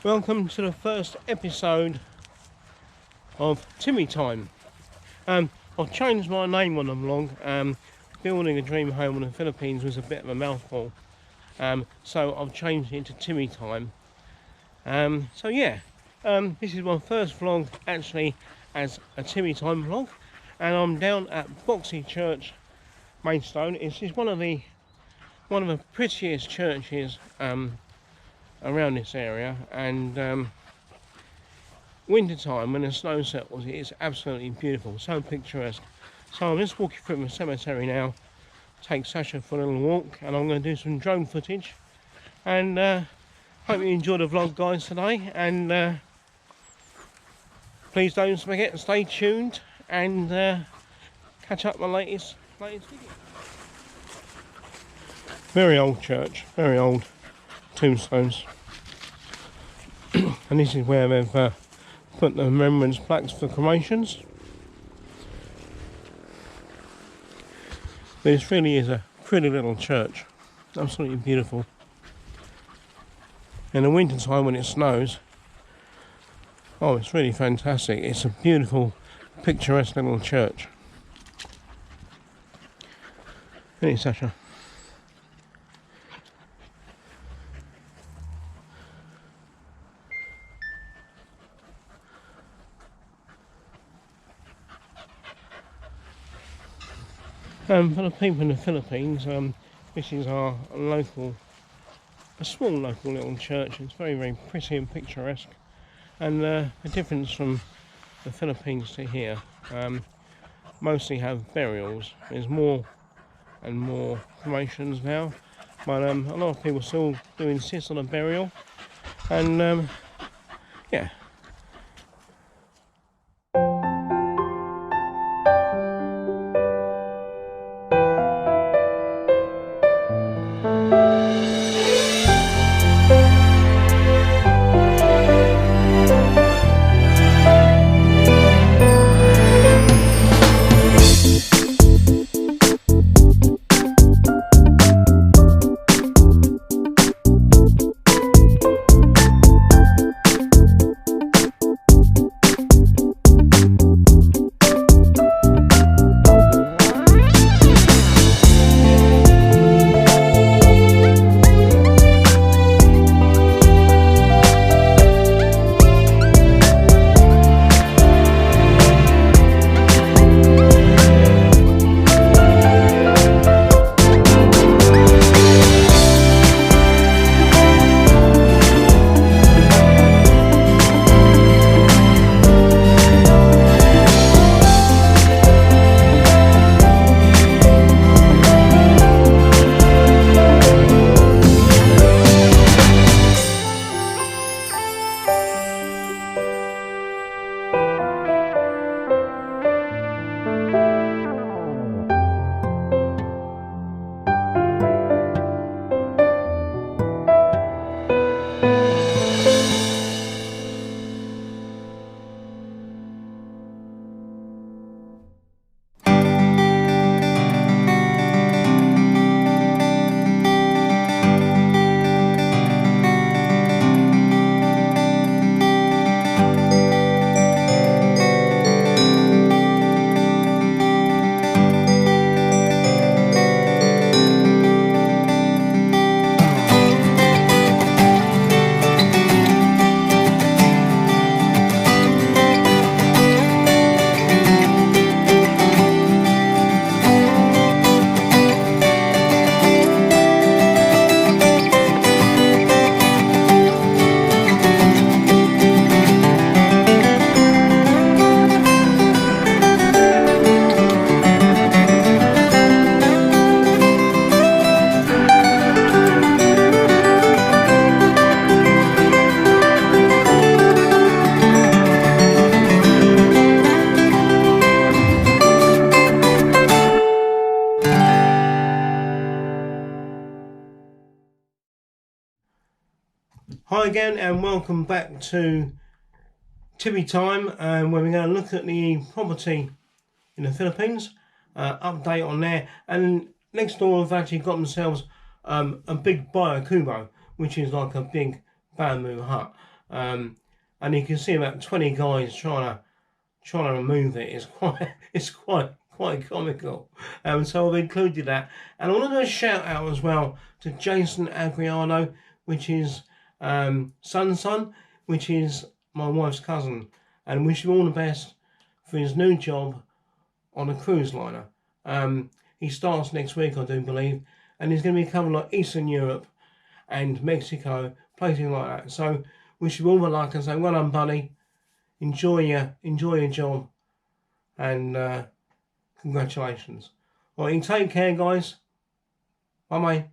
Welcome to the first episode of Timmy Time. I've changed my name on the vlog. Building a dream home in the Philippines was a bit of a mouthful, so I've changed it into Timmy Time. This is my first vlog actually as a Timmy Time vlog, and I'm down at Boxey Church, Maidstone. It's one of the prettiest churches around this area, and winter time when the snow settles, it is absolutely beautiful, so picturesque. So I'm just walking through the cemetery now, take Sasha for a little walk, and I'm going to do some drone footage, and hope you enjoy the vlog, guys, today. And please don't forget to stay tuned and catch up my latest video. Very old church, very old tombstones. And this is where they've put the remembrance plaques for cremations. But this really is a pretty little church, absolutely beautiful. In the winter time when it snows, oh, it's really fantastic. It's a beautiful, picturesque little church. Hey, Sasha. For the people in the Philippines, this is our local, a small local little church. It's very, very pretty and picturesque. And the difference from the Philippines to here, mostly have burials. There's more and more cremations now, but a lot of people still do insist on a burial. And yeah. Hi again, and welcome back to Timmy Time, where we're going to look at the property in the Philippines, update on there. And next door have actually got themselves a big kubo, which is like a big bamboo hut. and you can see about 20 guys trying to remove it. It's quite comical. So I've included that, and I want to do a shout out as well to Jason Agriano, which is Son, which is my wife's cousin, and wish him all the best for his new job on a cruise liner. He starts next week, I do believe, and he's going to be covering like Eastern Europe and Mexico, places like that. So wish you all the luck and say, well done, buddy. Enjoy your job, and congratulations. Well, you take care, guys. Bye, bye.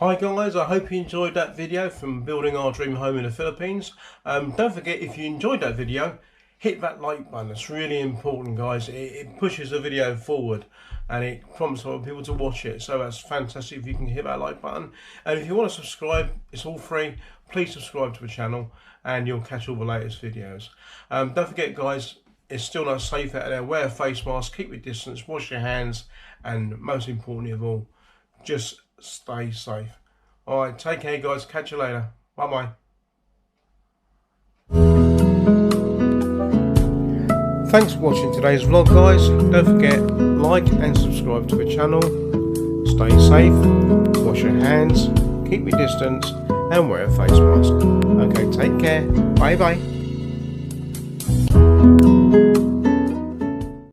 Hi guys, I hope you enjoyed that video from building our dream home in the Philippines. Don't forget, if you enjoyed that video, hit that like button. It's really important, guys. It pushes the video forward and it prompts other people to watch it. So that's fantastic if you can hit that like button. And if you want to subscribe, it's all free. Please subscribe to the channel and you'll catch all the latest videos. Don't forget, guys, it's still not safe out there. Wear a face mask, keep your distance, wash your hands, and most importantly of all, just stay safe. Alright, take care guys, catch you later. Bye bye. Thanks for watching today's vlog, guys. Don't forget, like and subscribe to the channel. Stay safe, wash your hands, keep your distance and wear a face mask. Okay, take care. Bye bye.